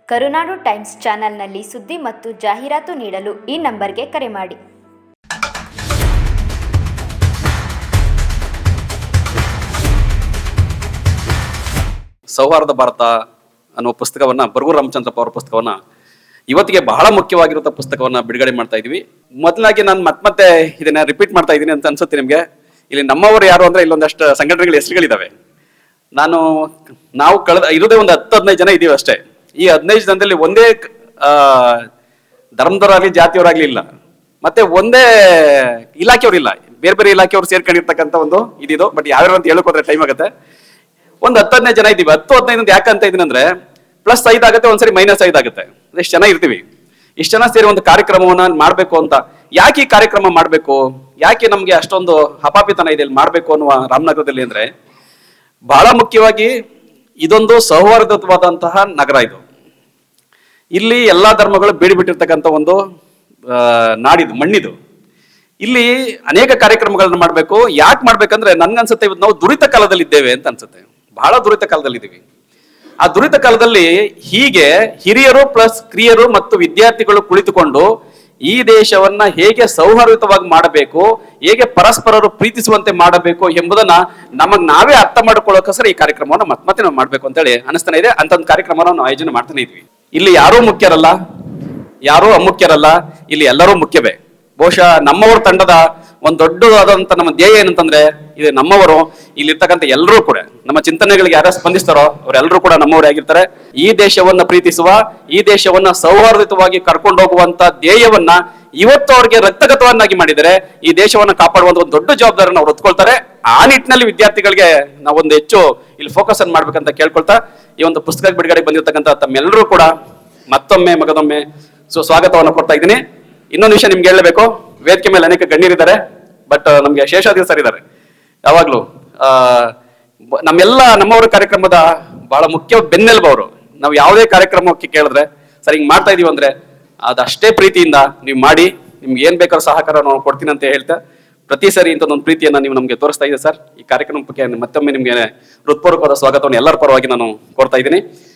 ಕರುನಾಡು times ಚಾನೆಲ್ನಲ್ಲಿ ಸುದ್ದಿ ಮತ್ತು ಜಾಹೀರಾತು ನೀಡಲು ಈ ನಂಬರ್ಗೆ ಕರೆ ಮಾಡಿ. ಸೌಹಾರ್ದ ಭಾರತ ಅನ್ನೋ ಪುಸ್ತಕವನ್ನ ಬರಗೂರು ರಾಮಚಂದ್ರಪ್ಪ ಅವರ ಪುಸ್ತಕವನ್ನ ಇವತ್ತಿಗೆ ಬಹಳ ಮುಖ್ಯವಾಗಿರುವಂತಹ ಪುಸ್ತಕವನ್ನ ಬಿಡುಗಡೆ ಮಾಡ್ತಾ ಇದೀವಿ. ಮೊದಲಾಗಿ ನಾನು ಮತ್ತೆ ಇದನ್ನ ರಿಪೀಟ್ ಮಾಡ್ತಾ ಇದ್ದೀನಿ ಅಂತ ಅನ್ಸುತ್ತೆ ನಿಮ್ಗೆ. ಇಲ್ಲಿ ನಮ್ಮವರು ಯಾರು ಅಂದ್ರೆ ಇಲ್ಲೊಂದಷ್ಟು ಸಂಘಟನೆಗಳ ಹೆಸರುಗಳಿದಾವೆ. ನಾವು ಇರೋದೇ ಒಂದು 10-15 ಜನ ಇದೀವಿ ಅಷ್ಟೇ. ಈ 15 ಜನದಲ್ಲಿ ಒಂದೇ ಧರ್ಮದವರಾಗ್ಲಿ ಜಾತಿಯವರಾಗ್ಲಿ ಇಲ್ಲ, ಮತ್ತೆ ಒಂದೇ ಇಲಾಖೆಯವ್ರು ಇಲ್ಲ. ಬೇರೆ ಬೇರೆ ಇಲಾಖೆಯವ್ರು ಸೇರ್ಕೊಂಡಿರ್ತಕ್ಕಂಥ ಒಂದು ಇದಿದು. ಬಟ್ ಯಾವ್ಯಾರು ಅಂತ ಹೇಳಕ್ ಹೋದ್ರೆ ಟೈಮ್ ಆಗುತ್ತೆ. ಒಂದು 10-15 ಜನ ಇದ್ದೀವಿ. 10-15 ಯಾಕಂತ ಇದೀನಿ ಅಂದ್ರೆ +5 ಆಗುತ್ತೆ, ಒಂದ್ಸರಿ -5 ಆಗುತ್ತೆ. ಇಷ್ಟು ಜನ ಇರ್ತೀವಿ. ಇಷ್ಟು ಜನ ಸೇರಿ ಒಂದು ಕಾರ್ಯಕ್ರಮವನ್ನ ಮಾಡ್ಬೇಕು ಅಂತ. ಯಾಕೆ ಈ ಕಾರ್ಯಕ್ರಮ ಮಾಡ್ಬೇಕು, ಯಾಕೆ ನಮ್ಗೆ ಅಷ್ಟೊಂದು ಹಪಾಪಿತನ ಇದೆ ಇಲ್ಲಿ ಮಾಡ್ಬೇಕು ಅನ್ನುವ ರಾಮನಗರದಲ್ಲಿ ಅಂದ್ರೆ ಬಹಳ ಮುಖ್ಯವಾಗಿ ಇದೊಂದು ಸೌಹಾರ್ದವಾದಂತಹ ನಗರ. ಇದು ಇಲ್ಲಿ ಎಲ್ಲಾ ಧರ್ಮಗಳು ಬೇಡಿ ಬಿಟ್ಟಿರ್ತಕ್ಕಂಥ ಒಂದು ನಾಡಿದು, ಮಣ್ಣಿದು. ಇಲ್ಲಿ ಅನೇಕ ಕಾರ್ಯಕ್ರಮಗಳನ್ನ ಮಾಡ್ಬೇಕು. ಯಾಕೆ ಮಾಡ್ಬೇಕಂದ್ರೆ ನನ್ಗನ್ಸುತ್ತೆ ಇವತ್ತು ನಾವು ದುರಿತ ಕಾಲದಲ್ಲಿ ಇದ್ದೇವೆ ಅಂತ ಅನ್ಸುತ್ತೆ. ಬಹಳ ದುರಿತ ಕಾಲದಲ್ಲಿ ಇದ್ದೀವಿ. ಆ ದುರಿತ ಕಾಲದಲ್ಲಿ ಹೀಗೆ ಹಿರಿಯರು ಪ್ಲಸ್ ಕ್ರಿಯರು ಮತ್ತು ವಿದ್ಯಾರ್ಥಿಗಳು ಕುಳಿತುಕೊಂಡು ಈ ದೇಶವನ್ನ ಹೇಗೆ ಸೌಹಾರ್ದವಾಗಿ ಮಾಡಬೇಕು, ಹೇಗೆ ಪರಸ್ಪರರು ಪ್ರೀತಿಸುವಂತೆ ಮಾಡಬೇಕು ಎಂಬುದನ್ನ ನಾವೇ ಅರ್ಥ ಮಾಡ್ಕೊಳ್ಳೋಕೋಸ್ಕರ ಈ ಕಾರ್ಯಕ್ರಮವನ್ನು ಮತ್ತೆ ನಾವು ಮಾಡ್ಬೇಕು ಅಂತ ಹೇಳಿ ಅನಿಸ್ತಾನೆ ಇದೆ. ಅಂತ ಒಂದು ಕಾರ್ಯಕ್ರಮವನ್ನು ನಾವು ಆಯೋಜನೆ ಮಾಡ್ತಾನೆ ಇದ್ವಿ. ಇಲ್ಲಿ ಯಾರೂ ಮುಖ್ಯರಲ್ಲ, ಯಾರೂ ಅಮುಖ್ಯರಲ್ಲ, ಇಲ್ಲಿ ಎಲ್ಲರೂ ಮುಖ್ಯವೇ. ಬಹುಶಃ ನಮ್ಮವರ ತಂಡದ ಒಂದು ದೊಡ್ಡದಾದಂತ ನಮ್ಮ ಧ್ಯೇಯ ಏನಂತಂದ್ರೆ ಇದು ನಮ್ಮವರು ಇಲ್ಲಿರ್ತಕ್ಕಂಥ ಎಲ್ಲರೂ ಕೂಡ ನಮ್ಮ ಚಿಂತನೆಗಳಿಗೆ ಯಾರು ಸ್ಪಂದಿಸ್ತಾರೋ ಅವರೆಲ್ಲರೂ ಕೂಡ ನಮ್ಮವರೇ ಆಗಿರ್ತಾರೆ. ಈ ದೇಶವನ್ನ ಪ್ರೀತಿಸುವ, ಈ ದೇಶವನ್ನ ಸೌಹಾರ್ದಯುತವಾಗಿ ಕರ್ಕೊಂಡು ಹೋಗುವಂತ ಧ್ಯೇಯವನ್ನ ಇವತ್ತು ಅವ್ರಿಗೆ ರಕ್ತಗತವನ್ನಾಗಿ ಮಾಡಿದರೆ ಈ ದೇಶವನ್ನ ಕಾಪಾಡುವಂತ ಒಂದು ದೊಡ್ಡ ಜವಾಬ್ದಾರಿಯನ್ನು ಅವ್ರು ಹೊತ್ಕೊಳ್ತಾರೆ. ಆ ನಿಟ್ಟಿನಲ್ಲಿ ವಿದ್ಯಾರ್ಥಿಗಳಿಗೆ ನಾವೊಂದು ಹೆಚ್ಚು ಇಲ್ಲಿ ಫೋಕಸ್ ಅನ್ನು ಮಾಡ್ಬೇಕಂತ ಕೇಳ್ಕೊಳ್ತಾ ಈ ಒಂದು ಪುಸ್ತಕ ಬಿಡುಗಡೆ ಬಂದಿರತಕ್ಕಂಥ ತಮ್ಮೆಲ್ಲರೂ ಕೂಡ ಮತ್ತೊಮ್ಮೆ ಮಗದೊಮ್ಮೆ ಸ್ವಾಗತವನ್ನು ಕೊಡ್ತಾ ಇದ್ದೀನಿ. ಇನ್ನೊಂದು ವಿಷಯ ನಿಮ್ಗೆ ಹೇಳಬೇಕು. ವೇದಿಕೆ ಮೇಲೆ ಅನೇಕ ಗಣ್ಯರಿದ್ದಾರೆ, ಬಟ್ ನಮ್ಗೆ ಶೇಷಾದ್ರಿ ಸರ್ ಇದ್ದಾರೆ. ಯಾವಾಗ್ಲೂ ನಮ್ಮವರ ಕಾರ್ಯಕ್ರಮದ ಬಹಳ ಮುಖ್ಯ ಬೆನ್ನೆಲುಬು ಅವರು. ನಾವು ಯಾವುದೇ ಕಾರ್ಯಕ್ರಮಕ್ಕೆ ಕೇಳಿದ್ರೆ ಸರ್ ಹಿಂಗ್ ಮಾಡ್ತಾ ಇದೀವಿ ಅಂದ್ರೆ ಅದಷ್ಟೇ ಪ್ರೀತಿಯಿಂದ ನೀವು ಮಾಡಿ, ನಿಮ್ಗೆ ಏನ್ ಬೇಕಾದ್ರೂ ಸಹಕಾರ ನಾವು ಕೊಡ್ತೀನಿ ಅಂತ ಹೇಳ್ತಾ ಪ್ರತಿ ಸರಿ ಇಂಥದ್ದೊಂದು ಪ್ರೀತಿಯನ್ನ ನೀವು ನಮ್ಗೆ ತೋರಿಸ್ತಾ ಇದೆ ಸರ್. ಈ ಕಾರ್ಯಕ್ರಮಕ್ಕೆ ಮತ್ತೊಮ್ಮೆ ನಿಮ್ಗೆ ಹೃತ್ಪೂರ್ವಕವಾದ ಸ್ವಾಗತವನ್ನು ಎಲ್ಲರ ಪರವಾಗಿ ನಾನು ಕೋರ್ತಾ ಇದ್ದೀನಿ.